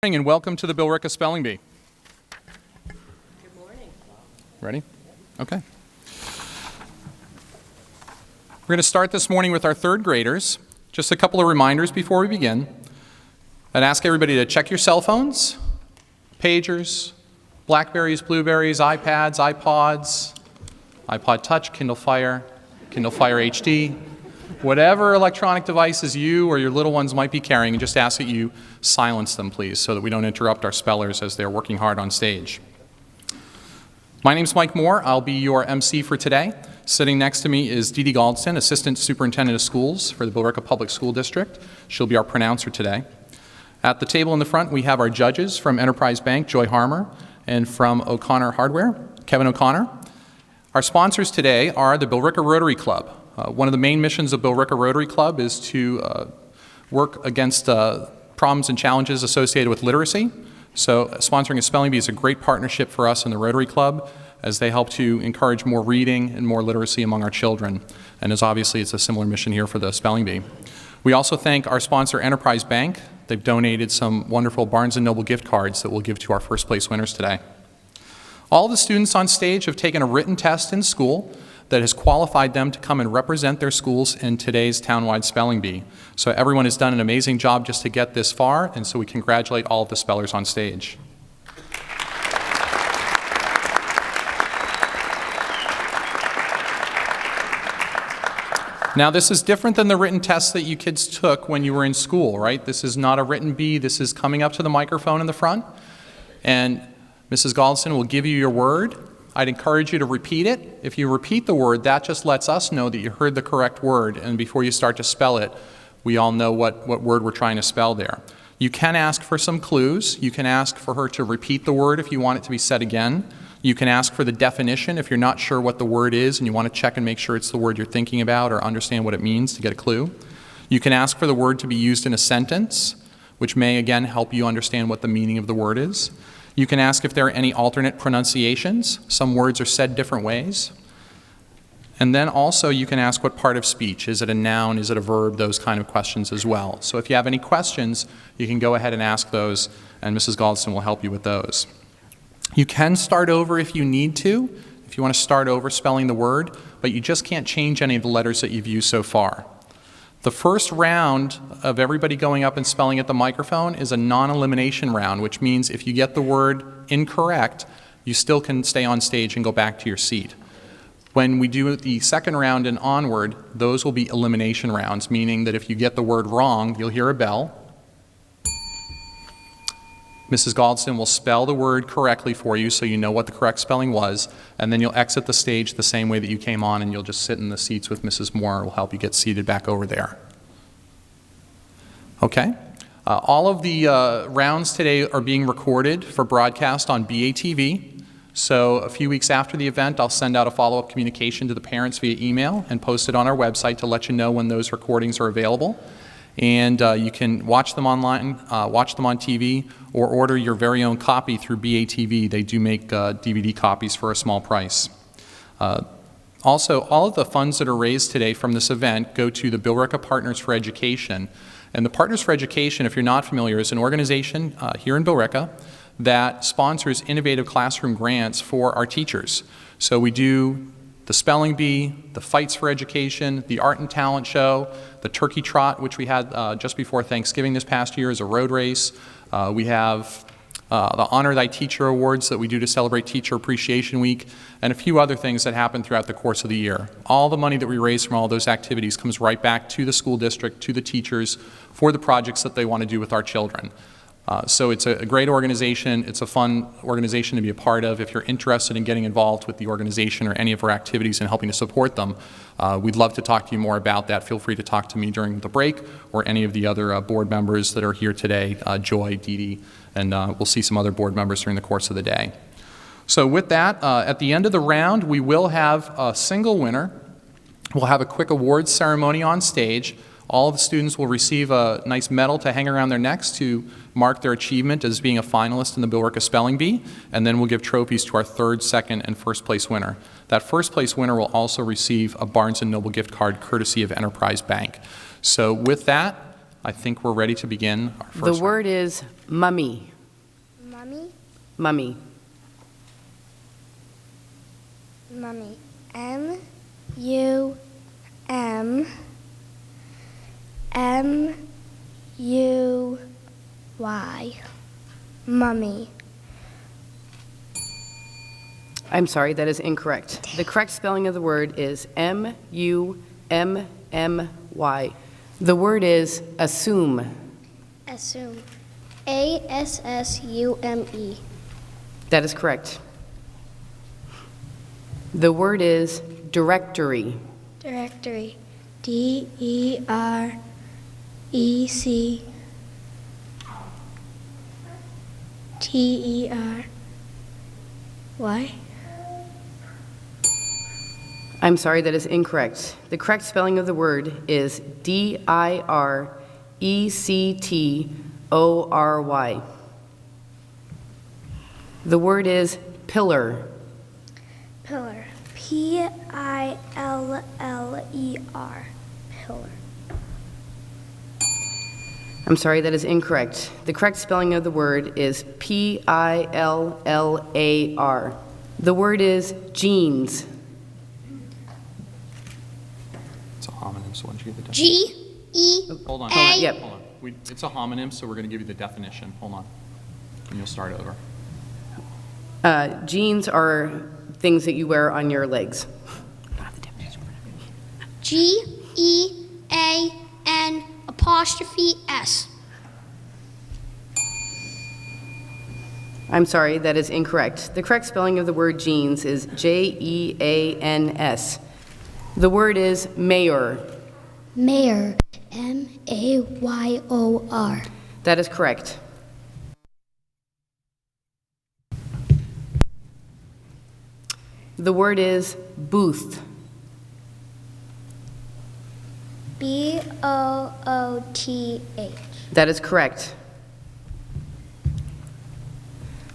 And welcome to the Billerica Spelling Bee. Good morning. Ready? Okay. We're going to start this morning with our third graders. Just a couple of reminders before we begin. I'd ask everybody to check your cell phones, pagers, Blackberries, Blueberries, iPads, iPods, iPod Touch, Kindle Fire HD, whatever electronic devices you or your little ones might be carrying, and just ask that you silence them, please, so that we don't interrupt our spellers as they're working hard on stage. My name's Mike Moore. I'll be your MC for today. Sitting next to me is Dee Dee Galdston, Assistant Superintendent of Schools for the Billerica Public School District. She'll be our pronouncer today. At the table in the front, we have our judges from Enterprise Bank, Joy Harmer, and from O'Connor Hardware, Kevin O'Connor. Our sponsors today are the Billerica Rotary Club. One of the main missions of Billerica Rotary Club is to work against problems and challenges associated with literacy. So sponsoring a spelling bee is a great partnership for us in the Rotary Club as they help to encourage more reading and more literacy among our children. And as obviously it's a similar mission here for the spelling bee. We also thank our sponsor Enterprise Bank. They've donated some wonderful Barnes & Noble gift cards that we'll give to our first place winners today. All the students on stage have taken a written test in school that has qualified them to come and represent their schools in today's townwide spelling bee. So everyone has done an amazing job just to get this far, and so we congratulate all of the spellers on stage. Now, this is different than the written tests that you kids took when you were in school, right? This is not a written bee. This is coming up to the microphone in the front, and Mrs. Galdston will give you your word. I'd encourage you to repeat it. If you repeat the word, that just lets us know that you heard the correct word, and before you start to spell it, we all know what word we're trying to spell there. You can ask for some clues. You can ask for her to repeat the word if you want it to be said again. You can ask for the definition if you're not sure what the word is and you want to check and make sure it's the word you're thinking about or understand what it means to get a clue. You can ask for the word to be used in a sentence, which may again help you understand what the meaning of the word is. You can ask if there are any alternate pronunciations. Some words are said different ways. And then also you can ask what part of speech. Is it a noun? Is it a verb? Those kind of questions as well. So if you have any questions, you can go ahead and ask those, and Mrs. Galdston will help you with those. You can start over if you need to, if you want to start over spelling the word, but you just can't change any of the letters that you've used so far. The first round of everybody going up and spelling at the microphone is a non-elimination round, which means if you get the word incorrect, you still can stay on stage and go back to your seat. When we do the second round and onward, those will be elimination rounds, meaning that if you get the word wrong, you'll hear a bell. Mrs. Galdston will spell the word correctly for you so you know what the correct spelling was, and then you'll exit the stage the same way that you came on, and you'll just sit in the seats with Mrs. Moore, who will help you get seated back over there. Okay? All of the rounds today are being recorded for broadcast on BATV. So a few weeks after the event, I'll send out a follow-up communication to the parents via email and post it on our website to let you know when those recordings are available. And you can watch them online, watch them on TV, or order your very own copy through BATV. They do make DVD copies for a small price. Also, all of the funds that are raised today from this event go to the Billerica Partners for Education. And the Partners for Education, if you're not familiar, is an organization here in Billerica that sponsors innovative classroom grants for our teachers. So we do the spelling bee, the fights for education, the art and talent show, the turkey trot, which we had just before Thanksgiving this past year as a road race. We have the Honor Thy Teacher Awards that we do to celebrate Teacher Appreciation Week, and a few other things that happen throughout the course of the year. All the money that we raise from all those activities comes right back to the school district, to the teachers, for the projects that they want to do with our children. So it's a great organization. It's a fun organization to be a part of. If you're interested in getting involved with the organization or any of our activities and helping to support them, we'd love to talk to you more about that. Feel free to talk to me during the break or any of the other board members that are here today, Joy, Dee Dee, and we'll see some other board members during the course of the day. So with that, at the end of the round, we will have a single winner. We'll have a quick awards ceremony on stage. All of the students will receive a nice medal to hang around their necks to mark their achievement as being a finalist in the Billerica Spelling Bee, and then we'll give trophies to our third, second, and first place winner. That first place winner will also receive a Barnes & Noble gift card courtesy of Enterprise Bank. So with that, I think we're ready to begin our first The word is mummy. Mummy. Mummy. M-U-M-M-U-Y. Mummy. I'm sorry, that is incorrect. The correct spelling of the word is M-U-M-M-Y. The word is assume. Assume. A-S-S-U-M-E. That is correct. The word is directory. Directory. D-E-R-E-C-T-E-R-Y. I'm sorry, that is incorrect. The correct spelling of the word is D-I-R-E-C-T-O-R-Y. The word is pillar. Pillar. P-I-L-L-E-R. Pillar. I'm sorry, that is incorrect. The correct spelling of the word is P-I-L-L-A-R. The word is jeans. It's a homonym, so why don't you give the definition? G-E-A. Hold on. Yep. Hold on. It's a homonym, so we're going to give you the definition. Hold on. And you'll start over. Jeans are things that you wear on your legs. G-E-A-N''S. I'm sorry, that is incorrect. The correct spelling of the word jeans is J-E-A-N-S. The word is mayor. Mayor. M-A-Y-O-R. That is correct. The word is booth. B-O-O-T-H. That is correct.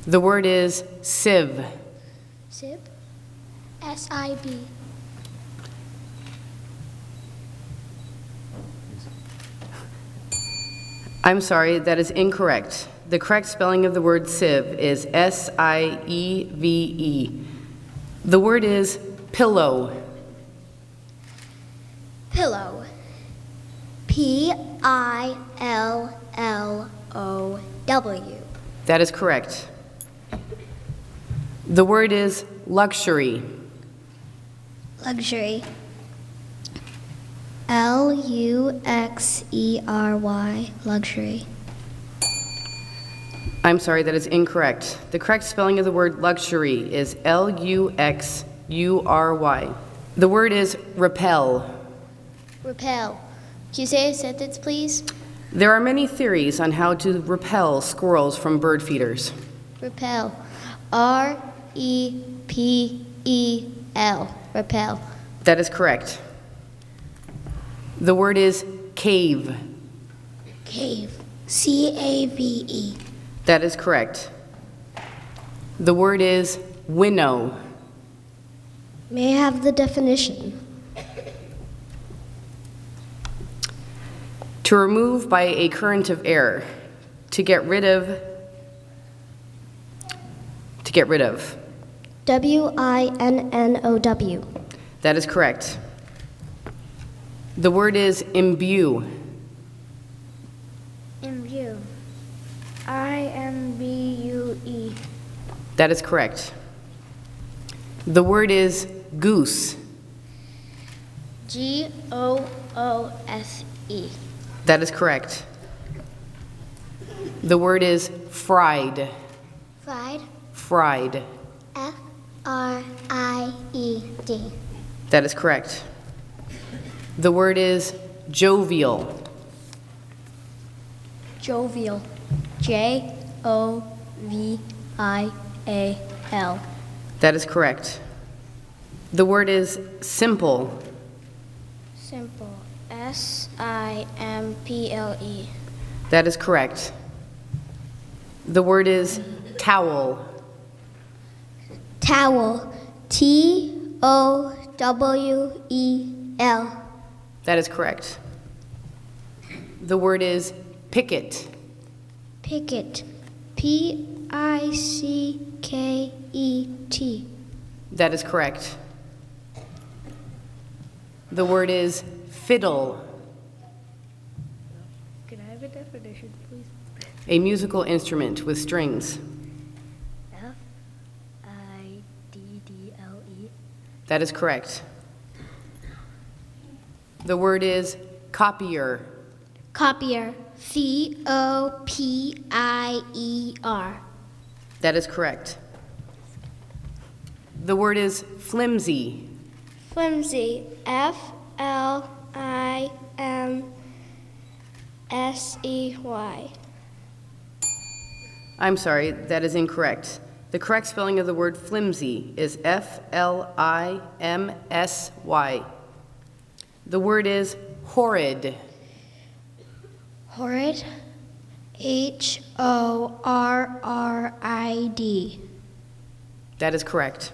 The word is sieve. Sib. S-I-B. I'm sorry, that is incorrect. The correct spelling of the word sieve is S-I-E-V-E. The word is pillow. Pillow. P-I-L-L-O-W. That is correct. The word is luxury. Luxury. L-U-X-E-R-Y. Luxury. I'm sorry, that is incorrect. The correct spelling of the word luxury is L-U-X-U-R-Y. The word is repel. Repel. Can you say a sentence, please? There are many theories on how to repel squirrels from bird feeders. Repel. R-E-P-E-L. Repel. That is correct. The word is cave. Cave. C-A-V-E. That is correct. The word is winnow. May I have the definition? To remove by a current of air. To get rid of. To get rid of. W-I-N-N-O-W. That is correct. The word is imbue. Imbue. I-M-B-U-E. That is correct. The word is goose. G-O-O-S-E. That is correct. The word is fried. Fried. Fried. F-R-I-E-D. That is correct. The word is jovial. Jovial. J-O-V-I-A-L. That is correct. The word is simple. Simple. S-I-M-P-L-E. That is correct. The word is towel. Towel. T-O-W-E-L. That is correct. The word is picket. Picket. P-I-C-K-E-T. That is correct. The word is fiddle. Can I have a definition, please? A musical instrument with strings. F-I-D-D-L-E. That is correct. The word is copier. Copier. C-O-P-I-E-R. That is correct. The word is flimsy. Flimsy. F-L-I-M-S-E-Y. I'm sorry, that is incorrect. The correct spelling of the word flimsy is F-L-I-M-S-Y. The word is horrid. Horrid. H-O-R-R-I-D. That is correct.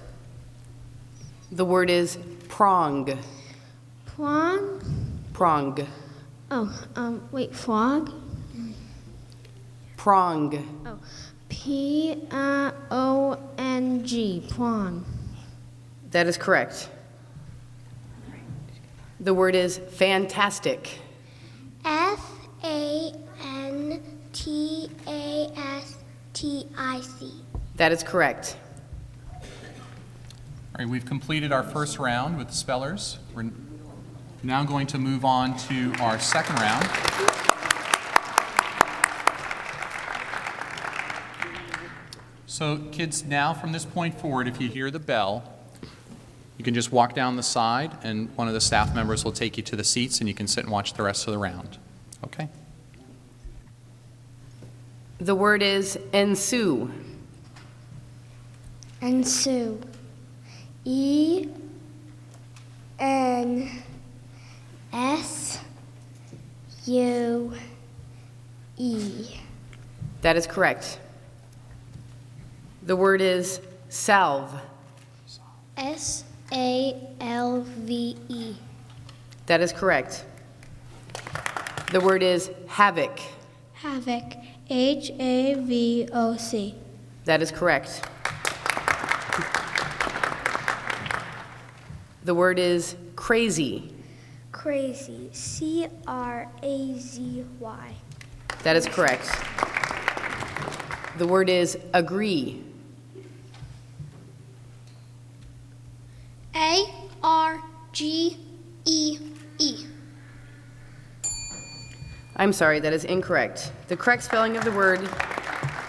The word is prong. Plong? Prong. Wait, flog? Prong. Oh, P-O-N-G, plong. That is correct. The word is fantastic. F-A-N-T-A-S-T-I-C. That is correct. All right, we've completed our first round with the spellers. We're now going to move on to our second round. So kids, now from this point forward, if you hear the bell, you can just walk down the side and one of the staff members will take you to the seats and you can sit and watch the rest of the round. Okay? The word is ensue. Ensue. E-N-S-U-E. That is correct. The word is salve. S-A-L-V-E. That is correct. The word is havoc. Havoc. H-A-V-O-C. That is correct. The word is crazy. Crazy. C-R-A-Z-Y. That is correct. The word is agree. A-R-G-E-E. I'm sorry, that is incorrect. The correct spelling of the word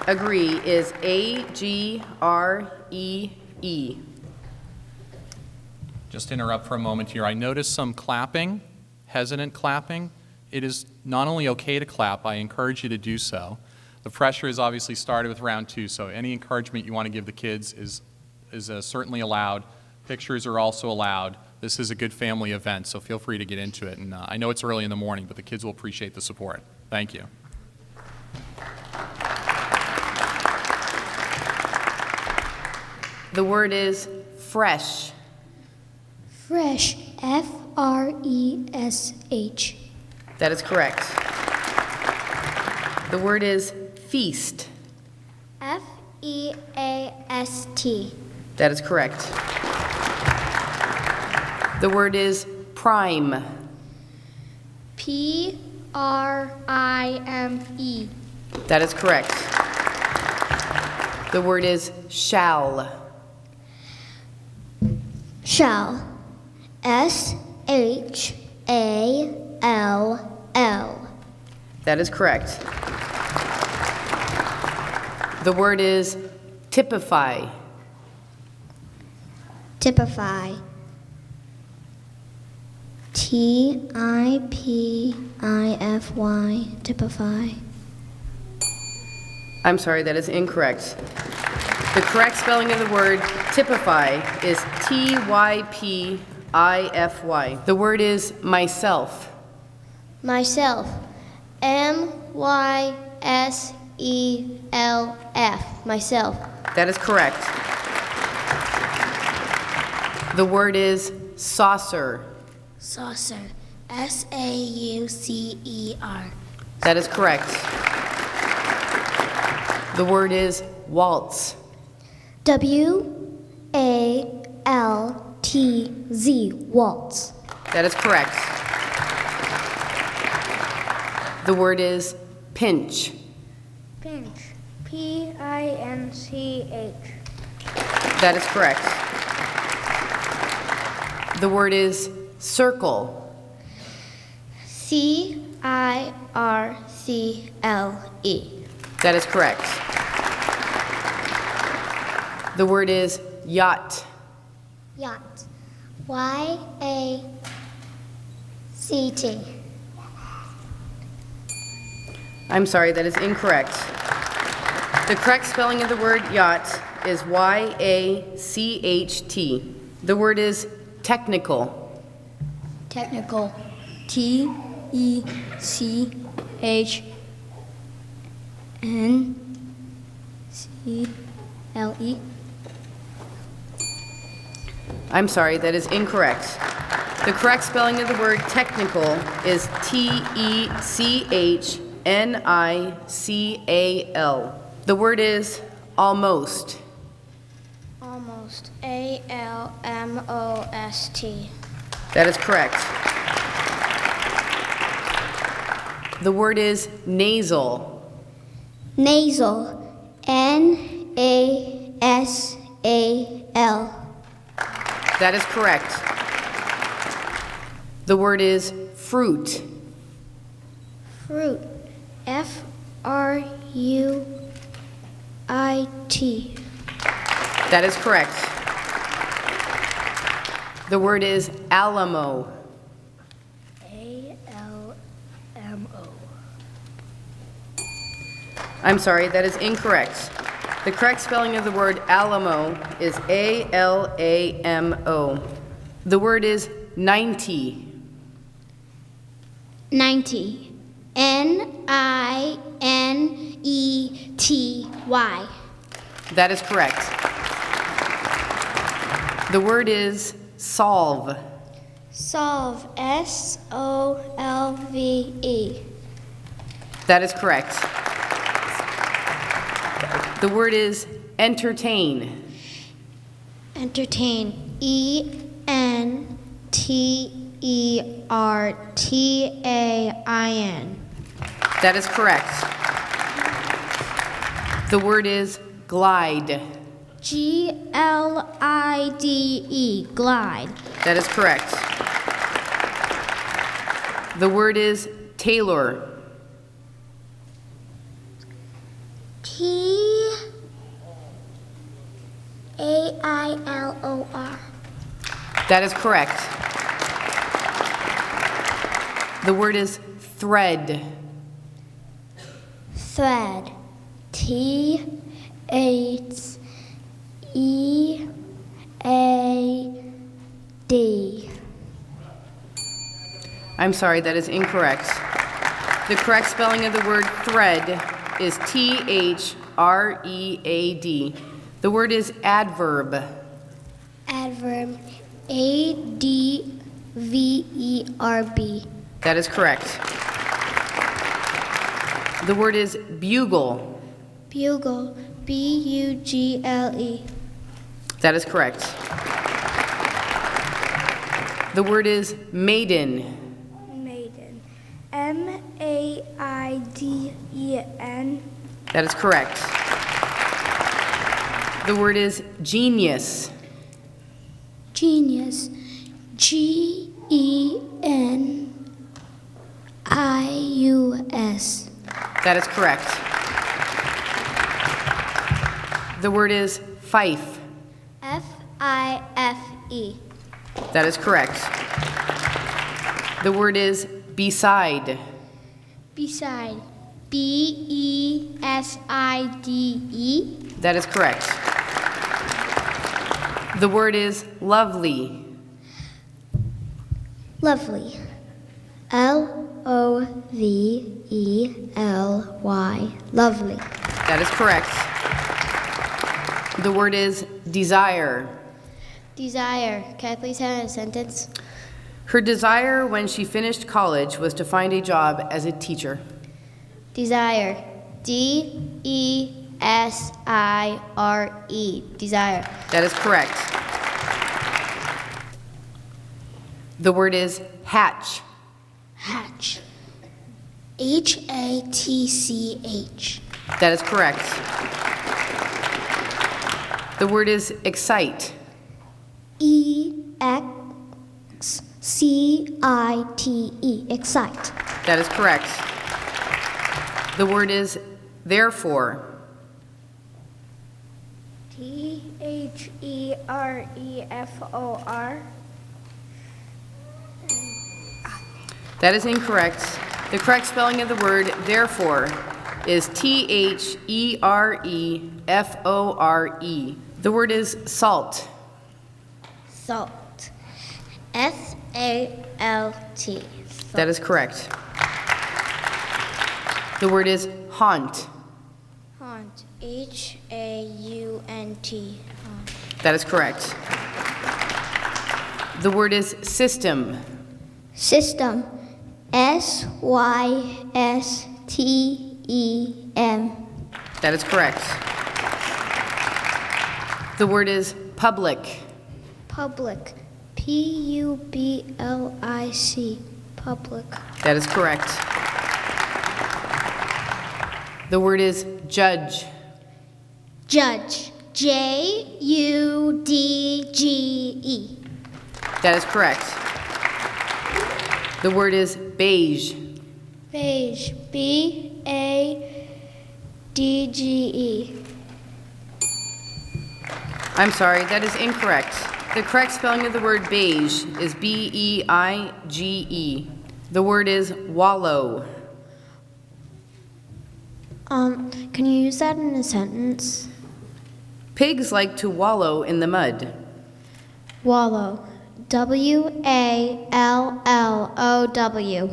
agree is A-G-R-E-E. Just interrupt for a moment here. I noticed some clapping, hesitant clapping. It is not only okay to clap, I encourage you to do so. The pressure is obviously started with round two, so any encouragement you want to give the kids is certainly allowed. Pictures are also allowed. This is a good family event, so feel free to get into it. And I know it's early in the morning, but the kids will appreciate the support. Thank you. The word is fresh. Fresh. F-R-E-S-H. That is correct. The word is feast. F-E-A-S-T. That is correct. The word is prime. P-R-I-M-E. That is correct. The word is shall. Shall. S-H-A-L-L. That is correct. The word is typify. Typify. T-I-P-I-F-Y. Typify. I'm sorry, that is incorrect. The correct spelling of the word typify is T-Y-P-I-F-Y. The word is myself. Myself. M-Y-S-E-L-F. Myself. That is correct. The word is saucer. Saucer. S-A-U-C-E-R. That is correct. The word is waltz. W-A-L-T-Z, waltz. That is correct. The word is pinch. Pinch. P-I-N-C-H. That is correct. The word is circle. C-I-R-C-L-E. That is correct. The word is yacht. Yacht. Y-A-C-T. I'm sorry, that is incorrect. The correct spelling of the word yacht is Y-A-C-H-T. The word is technical. Technical. T-E-C-H-N-C-L-E. I'm sorry, that is incorrect. The correct spelling of the word technical is T-E-C-H-N-I-C-A-L. The word is almost. Almost. A-L-M-O-S-T. That is correct. The word is nasal. Nasal. N-A-S-A-L. That is correct. The word is fruit. Fruit. F-R-U-I-T. That is correct. The word is alamo. A-L-M-O. I'm sorry, that is incorrect. The correct spelling of the word alamo is A-L-A-M-O. The word is 90. 90. N-I-N-E-T-Y. That is correct. The word is solve. Solve. S-O-L-V-E. That is correct. The word is entertain. Entertain. E-N-T-E-R-T-A-I-N. That is correct. The word is glide. G-L-I-D-E. Glide. That is correct. The word is tailor. T-A-I-L-O-R. That is correct. The word is thread. Thread. T-H-E-A-D. I'm sorry, that is incorrect. The correct spelling of the word thread is T-H-R-E-A-D. The word is adverb. Adverb. A-D-V-E-R-B. That is correct. The word is bugle. Bugle. B-U-G-L-E. That is correct. The word is maiden. Maiden. M-A-I-D-E-N. That is correct. The word is genius. Genius. G-E-N-I-U-S. That is correct. The word is fife. F-I-F-E. That is correct. The word is beside. Beside. B-E-S-I-D-E. That is correct. The word is lovely. Lovely. L-O-V-E-L-Y. Lovely. That is correct. The word is desire. Desire. Can I please have a sentence? Her desire when she finished college was to find a job as a teacher. Desire. D-E Desire. That is correct. The word is hatch. Hatch. Hatch. That is correct. The word is excite. Excite. Excite. That is correct. The word is therefore. Therefor. That is incorrect. The correct spelling of the word therefore is Thereefore. The word is salt. Salt. Salt. That is correct. The word is haunt. Haunt. Haunt. That is correct. The word is system. System. System. That is correct. The word is public. Public. Public. Public. That is correct. The word is judge. Judge. Judge. That is correct. The word is beige. Beige. Badge. I'm sorry, that is incorrect. The correct spelling of the word beige is Beige. The word is wallow. Can you use that in a sentence? Pigs like to wallow in the mud. Wallow. Wallow.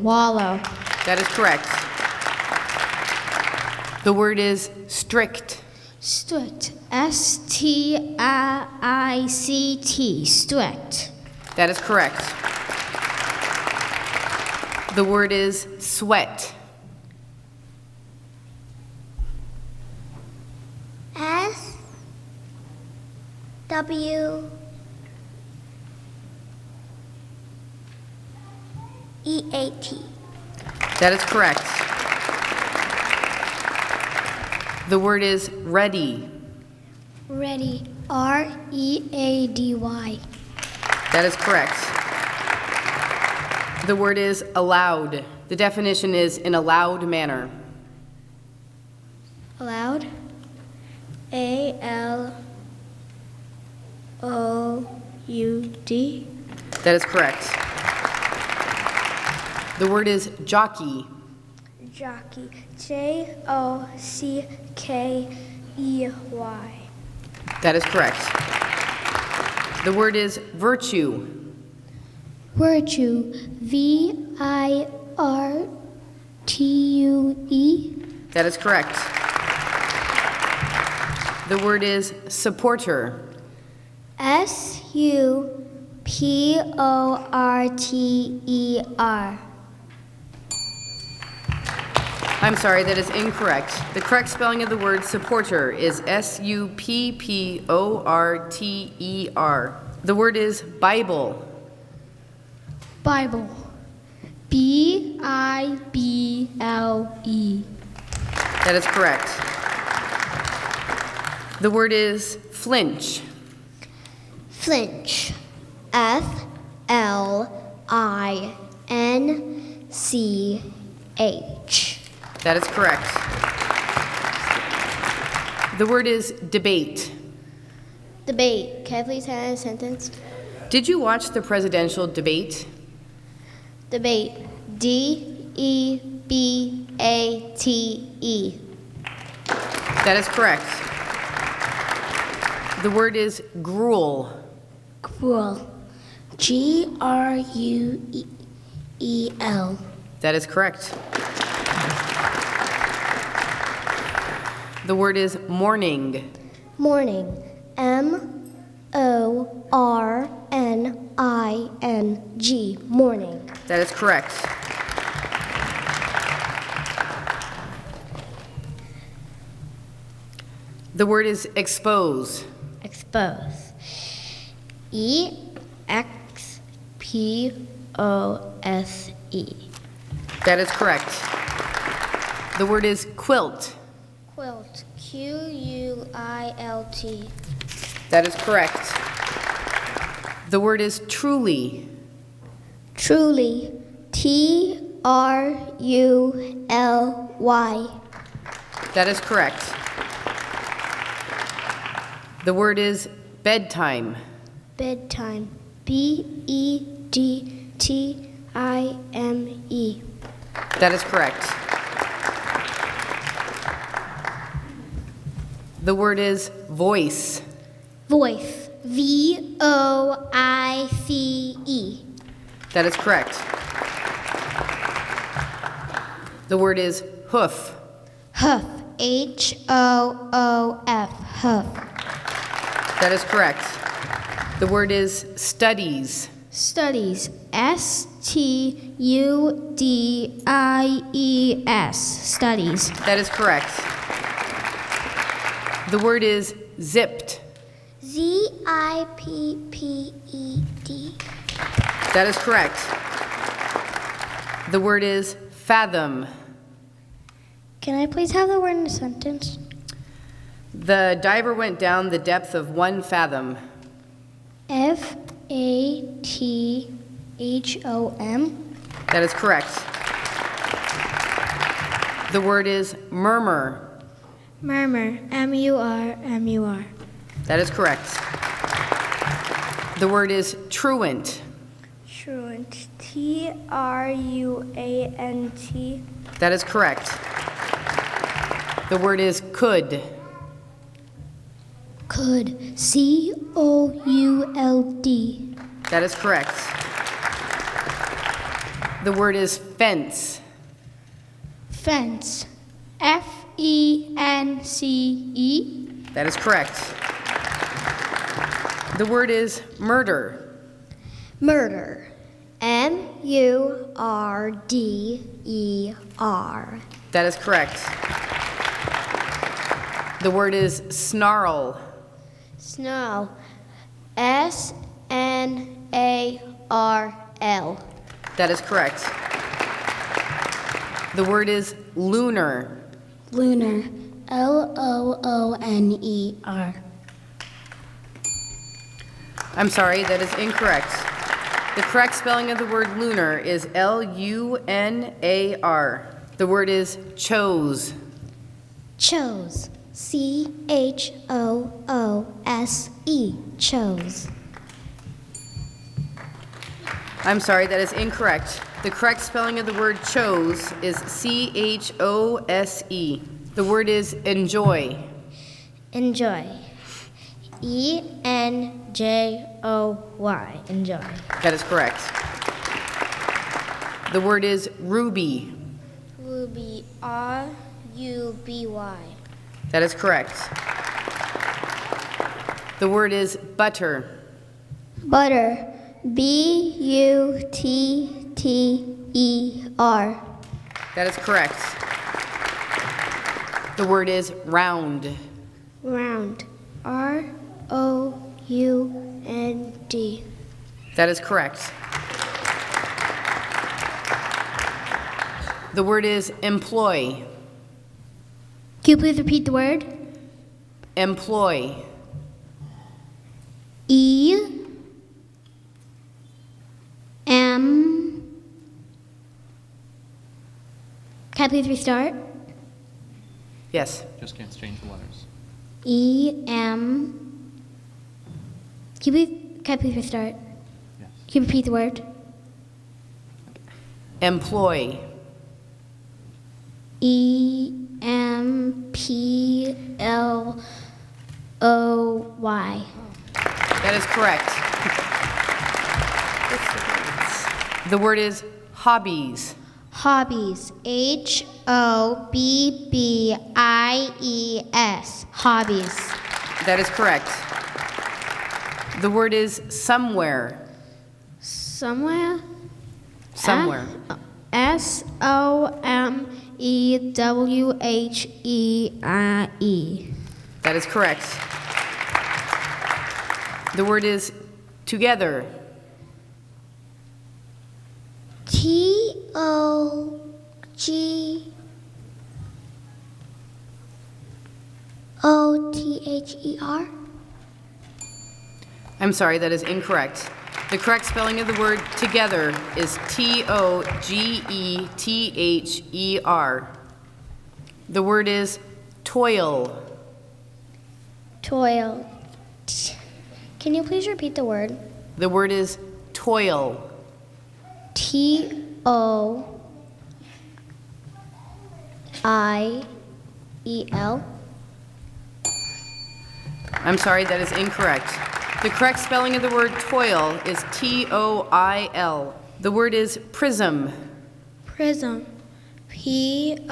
Wallow. That is correct. The word is strict. Strict. Stict. Strict. That is correct. The word is sweat. SWEAT. That is correct. The word is ready. Ready. READY. That is correct. The word is allowed. The definition is in a loud manner. Allowed. ALOUD. That is correct. The word is jockey. Jockey. JOCKEY. That is correct. The word is virtue. Virtue. VIRTUE. That is correct. The word is supporter. SUPPORTER. I'm sorry, that is incorrect. The correct spelling of the word supporter is SUPPORTER. The word is Bible. Bible. BIBLE. That is correct. The word is flinch. Flinch. FLINCH. That is correct. The word is debate. Debate. Can I please have a sentence? Did you watch the presidential debate? Debate. DEBATE. That is correct. The word is gruel. Gruel. GRUEL. That is correct. The word is morning. Morning. MORNING. Morning. That is correct. The word is expose. Expose. EXPOSE. That is correct. The word is quilt. Quilt. QUILT. That is correct. The word is truly. Truly. TRULY. That is correct. The word is bedtime. Bedtime. BEDTIME. That is correct. The word is voice. Voice. VOICE. That is correct. The word is hoof. Hoof. HOOF. Hoof. That is correct. The word is studies. Studies. STUDIES. Studies. That is correct. The word is zipped. ZIPPED. That is correct. The word is fathom. Can I please have the word in a sentence? The diver went down the depth of 1 fathom. FATHOM. That is correct. The word is murmur. Murmur. MUR. That is correct. The word is truant. Truant. TRUANT. That is correct. The word is could. Could. COULD. That is correct. The word is fence. Fence. FENCE. That is correct. The word is murder. Murder. MURDER. That is correct. The word is snarl. Snarl. SNARL. That is correct. The word is lunar. Lunar. LOONER. I'm sorry, that is incorrect. The correct spelling of the word lunar is LUNAR. The word is chose. Chose. CHOOSE. Chose. I'm sorry, that is incorrect. The correct spelling of the word chose is CHOSE. The word is enjoy. Enjoy. ENJOY. Enjoy. That is correct. The word is ruby. Ruby. RUBY. That is correct. The word is butter. Butter. BUTTER. That is correct. The word is round. Round. ROUND. That is correct. The word is employ. Can you please repeat the word? Employ. Can I please restart? Yes. Just can't change the letters. Can I please restart? Yes. Can you repeat the word? Employ. EMPLOY. That is correct. The word is hobbies. Hobbies. HOBBIES. Hobbies. That is correct. The word is somewhere. Somewhere? Somewhere. SOMEWHERE. That is correct. The word is together. T-O-G-O-T-H-E-R. I'm sorry, that is incorrect. The correct spelling of the word together is T-O-G-E-T-H-E-R. The word is toil. Toil. Can you please repeat the word? The word is toil. T-O-I-E-L. I'm sorry, that is incorrect. The correct spelling of the word toil is T-O-I-L. The word is prism. Prism. P-R-I-S-U-M.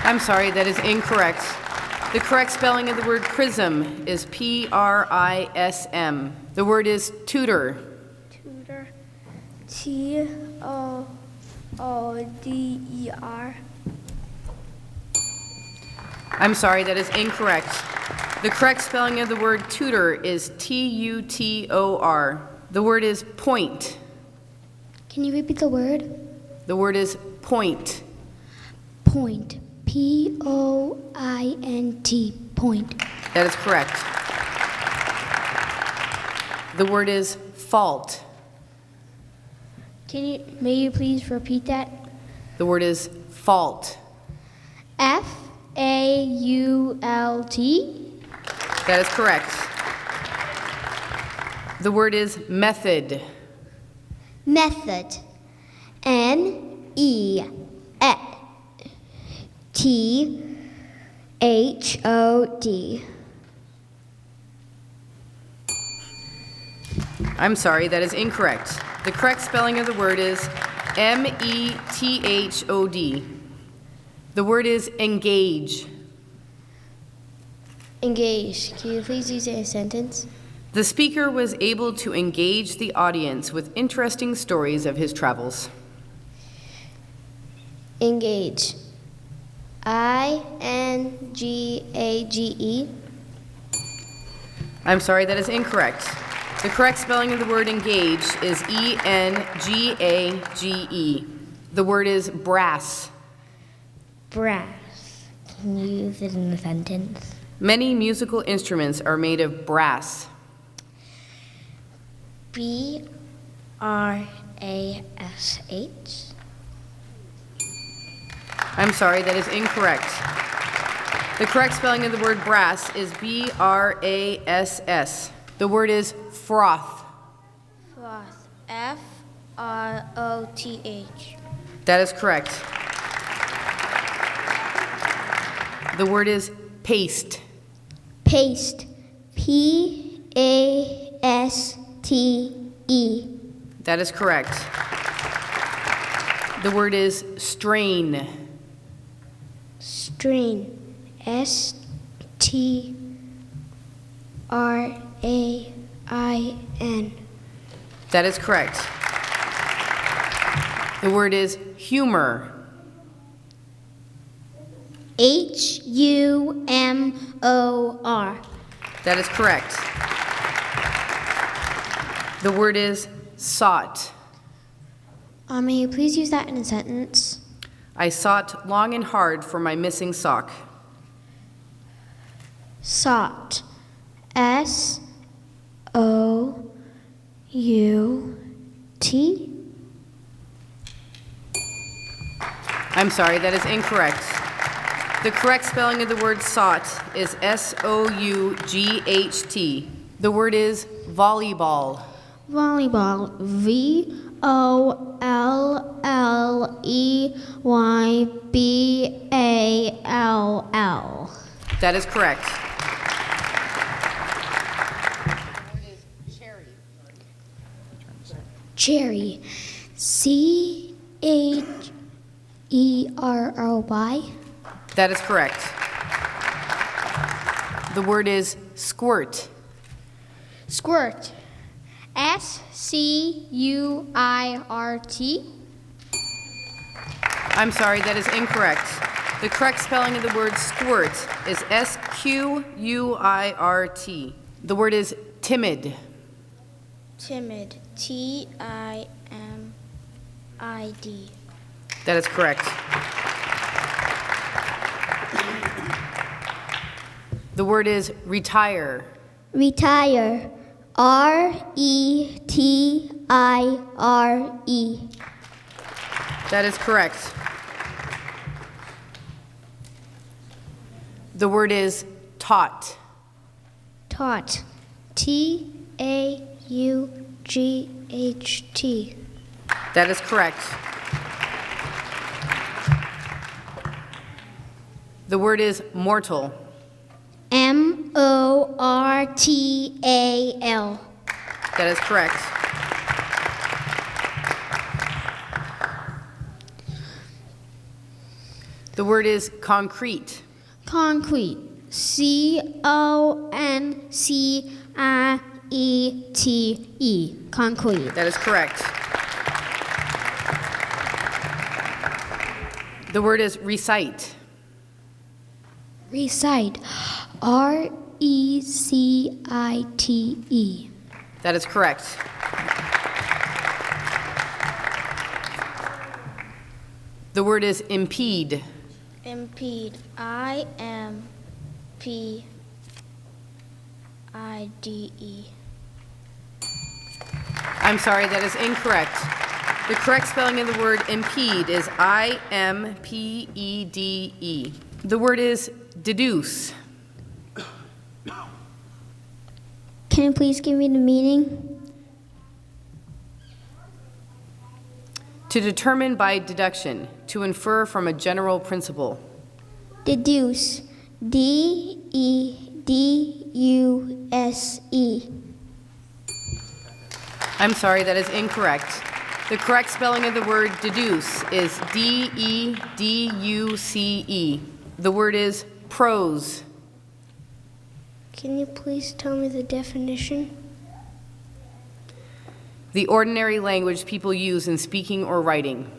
I'm sorry, that is incorrect. The correct spelling of the word prism is P-R-I-S-M. The word is tutor. Tutor. T-O-O-D-E-R. I'm sorry, that is incorrect. The correct spelling of the word tutor is T-U-T-O-R. The word is point. Can you repeat the word? The word is point. Point. P-O-I-N-T. Point. That is correct. The word is fault. May you please repeat that? The word is fault. F-A-U-L-T. That is correct. The word is method. Method. M-E-T-H-O-D. I'm sorry, that is incorrect. The correct spelling of the word is M-E-T-H-O-D. The word is engage. Engage. Can you please use it in a sentence? The speaker was able to engage the audience with interesting stories of his travels. Engage. I-N-G-A-G-E. I'm sorry, that is incorrect. The correct spelling of the word engage is E-N-G-A-G-E. The word is brass. Brass. Can you use it in a sentence? Many musical instruments are made of brass. B-R-A-S-H. I'm sorry, that is incorrect. The correct spelling of the word brass is B-R-A-S-S. The word is froth. Froth. F-R-O-T-H. That is correct. The word is paste. Paste. P-A-S-T-E. That is correct. The word is strain. Strain. S-T-R-A-I-N. That is correct. The word is humor. H-U-M-O-R. That is correct. The word is sought. May you please use that in a sentence? I sought long and hard for my missing sock. Sought. S-O-U-T. I'm sorry, that is incorrect. The correct spelling of the word sought is S-O-U-G-H-T. The word is volleyball. Volleyball. V-O-L-L-E-Y-B-A-L-L. That is correct. Cherry. C-H-E-R-R-Y. That is correct. The word is squirt. Squirt. SCUIRT. I'm sorry, that is incorrect. The correct spelling of the word squirt is SQUIRT. The word is timid. Timid. TIMID. That is correct. The word is retire. Retire. RETIRE. That is correct. The word is taught. Taught. TAUGHT. That is correct. The word is mortal. MORTAL. That is correct. The word is concrete. Concrete. CONCRETE. Concrete. That is correct. The word is recite. Recite. RECITE. That is correct. The word is impede. Impede. IMPIDE. I'm sorry, that is incorrect. The correct spelling of the word impede is IMPEDE. The word is deduce. Can you please give me the meaning? To determine by deduction, to infer from a general principle. Deduce. DEDUSE. I'm sorry, that is incorrect. The correct spelling of the word deduce is DEDUCE. The word is prose. Can you please tell me the definition? The ordinary language people use in speaking or writing.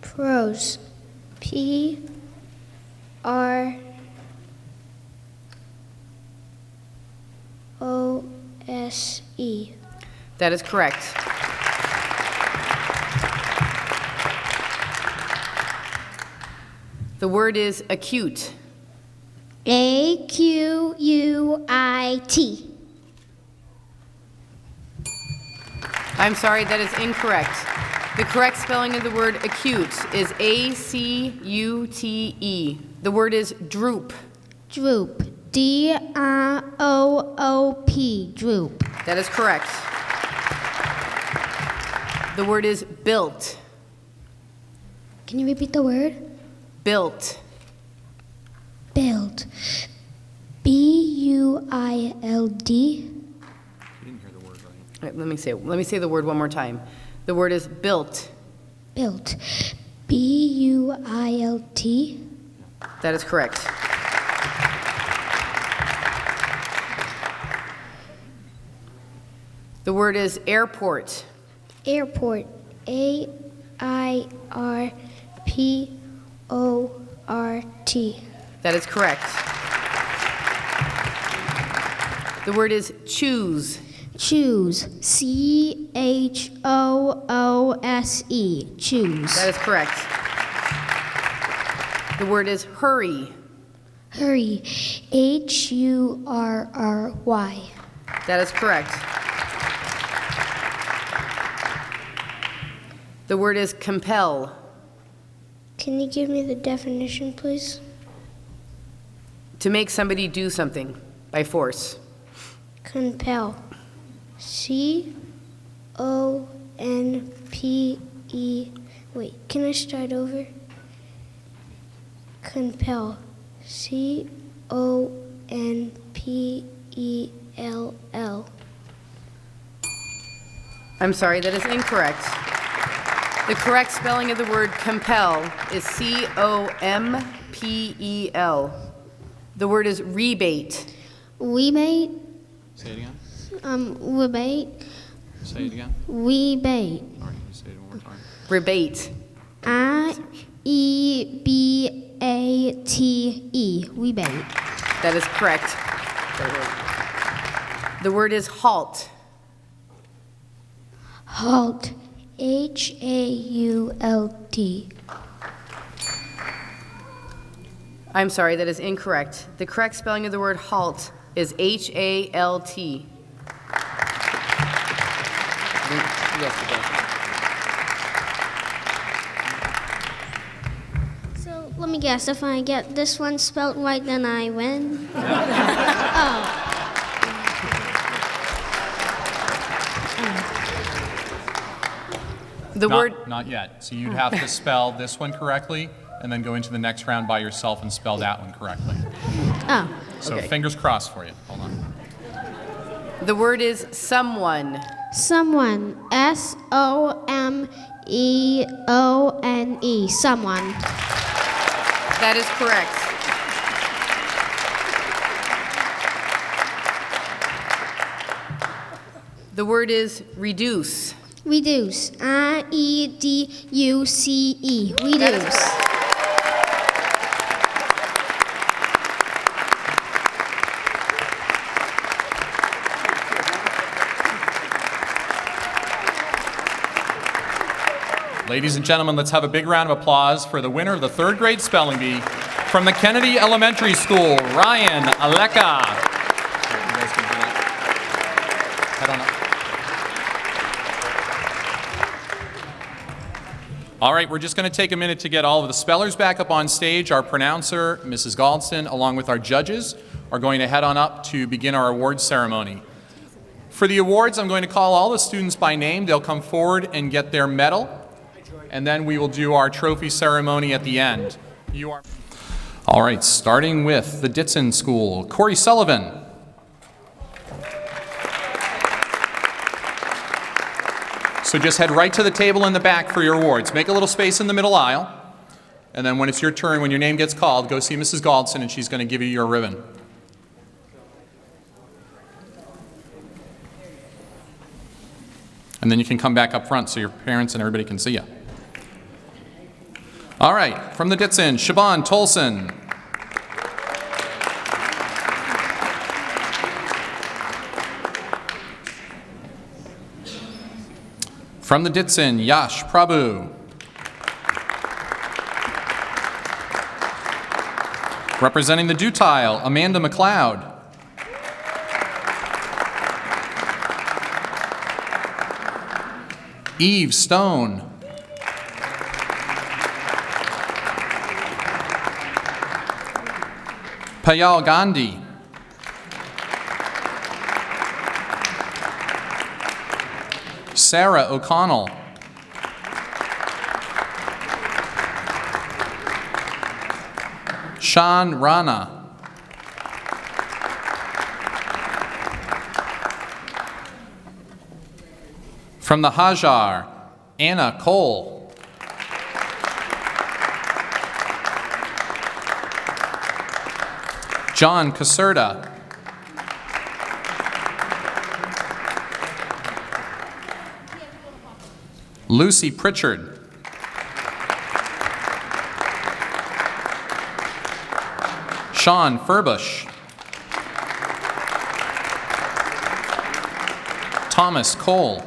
Prose. PROSE. That is correct. The word is acute. AQUIT. I'm sorry, that is incorrect. The correct spelling of the word acute is ACUTE. The word is droop. Droop. DROOP. Droop. That is correct. The word is built. Can you repeat the word? Built. Build. BUILD. All right, let me say the word one more time. The word is built. Built. BUILT. That is correct. The word is airport. Airport. AIRPORT. That is correct. The word is choose. Choose. CHOOSE. Choose. That is correct. The word is hurry. Hurry. HURRY. That is correct. The word is compel. Can you give me the definition, please? To make somebody do something by force. Compel. CONPE. Wait, can I start over? Compel. CONPELL. I'm sorry, that is incorrect. The correct spelling of the word compel is COMPEL. The word is rebate. Rebate. Say it again. Rebate. Say it again. Rebate. All right, you say it one more time. Rebate. R-E-B-A-T-E. Rebate. That is correct. The word is halt. Halt. H-A-U-L-T. I'm sorry, that is incorrect. The correct spelling of the word halt is H-A-L-T. So let me guess, if I get this one spelled right, then I win? Oh. The word, Not yet. So you'd have to spell this one correctly, and then go into the next round by yourself and spell that one correctly. Oh. So Okay. fingers crossed for you. Hold on. the word is someone. Someone. S-O-M-E-O-N-E. Someone. That is correct. The word is reduce. Reduce. R-E-D-U-C-E. That is Reduce. correct. Ladies and gentlemen, let's have a big round of applause for the winner of the third grade spelling bee from the Kennedy Elementary School, Ryan Aleka. You guys can do that. Head on up. All right, we're just going to take a minute to get all of the spellers back up on stage. Our pronouncer, Mrs. Galdston, along with our judges, are going to head on up to begin our awards ceremony. For the awards, I'm going to call all the students by name. They'll come forward and get their medal, and then we will do our trophy ceremony at the end. All right, starting with the Ditson School, Corey Sullivan. So just head right to the table in the back for your awards. Make a little space in the middle aisle, and then when it's your turn, when your name gets called, go see Mrs. Galdston, and she's going to give you your ribbon. And then you can come back up front so your parents and everybody can see you. All right, from the Ditson, Siobhan Tolson. From the Ditson, Yash Prabhu. Representing the Dutile, Amanda McLeod. Eve Stone. Payal Gandhi. Sarah O'Connell. Sean Rana. From the Hajar, Anna Cole. John Caserta. Lucy Pritchard. Sean Furbush. Thomas Cole.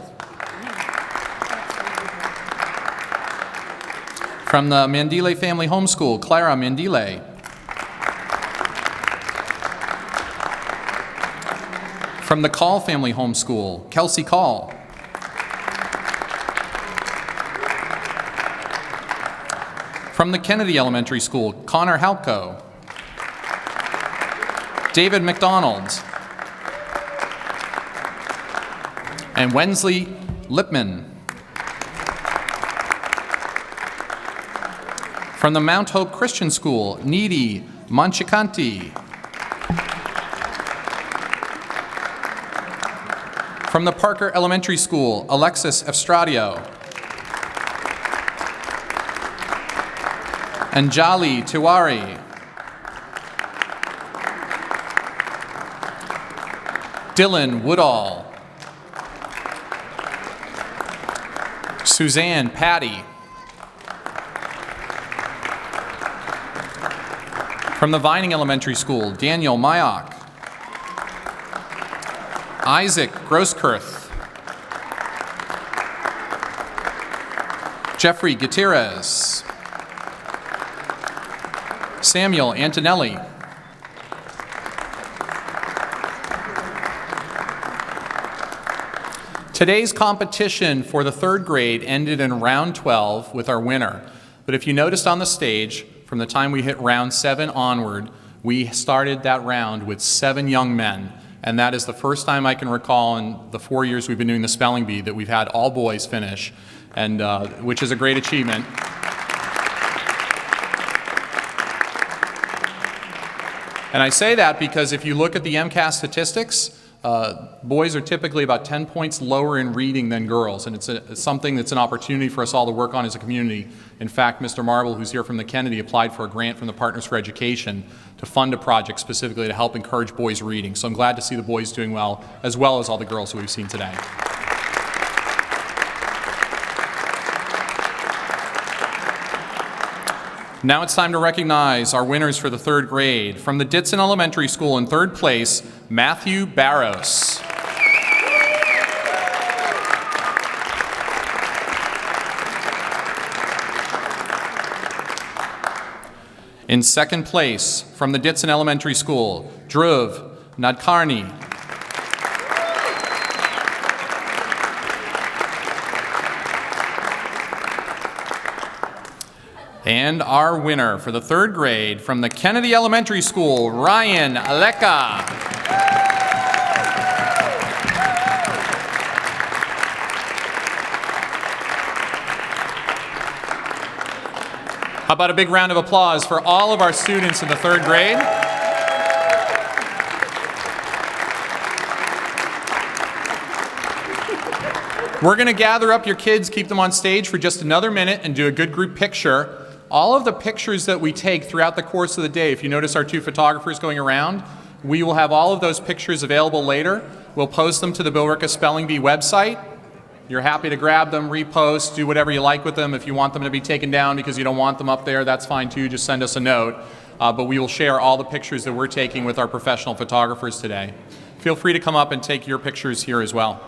From the Mandile Family Homeschool, Clara Mandile. From the Call Family Homeschool, Kelsey Call. From the Kennedy Elementary School, Connor Halko. David McDonald. And Wensley Lipman. From the Mount Hope Christian School, Needy Manchikanti. From the Parker Elementary School, Alexis Estradio. Anjali Tiwari. Dylan Woodall. Suzanne Patty. From the Vining Elementary School, Daniel Mayock. Isaac Grosskirth. Jeffrey Gutierrez. Samuel Antonelli. Today's competition for the third grade ended in round 12 with our winner. But if you noticed on the stage, from the time we hit round 7 onward, we started that round with 7 young men. And that is the first time I can recall in the 4 years we've been doing the spelling bee that we've had all boys finish, and which is a great achievement. And I say that because if you look at the MCAS statistics, boys are typically about 10 points lower in reading than girls, and it's something that's an opportunity for us all to work on as a community. In fact, Mr. Marble, who's here from the Kennedy, applied for a grant from the Partners for Education to fund a project specifically to help encourage boys reading. So I'm glad to see the boys doing well as all the girls who we've seen today. Now it's time to recognize our winners for the third grade. From the Ditson Elementary School in third place, Matthew Barros. In second place, from the Ditson Elementary School, Dhruv Nadkarni. And our winner for the third grade from the Kennedy Elementary School, Ryan Aleka. How about a big round of applause for all of our students in the third grade? We're going to gather up your kids, keep them on stage for just another minute, and do a good group picture. All of the pictures that we take throughout the course of the day, if you notice our 2 photographers going around, we will have all of those pictures available later. We'll post them to the Billerica Spelling Bee website. You're happy to grab them, repost, do whatever you like with them. If you want them to be taken down because you don't want them up there, that's fine too. Just send us a note. But we will share all the pictures that we're taking with our professional photographers today. Feel free to come up and take your pictures here as well.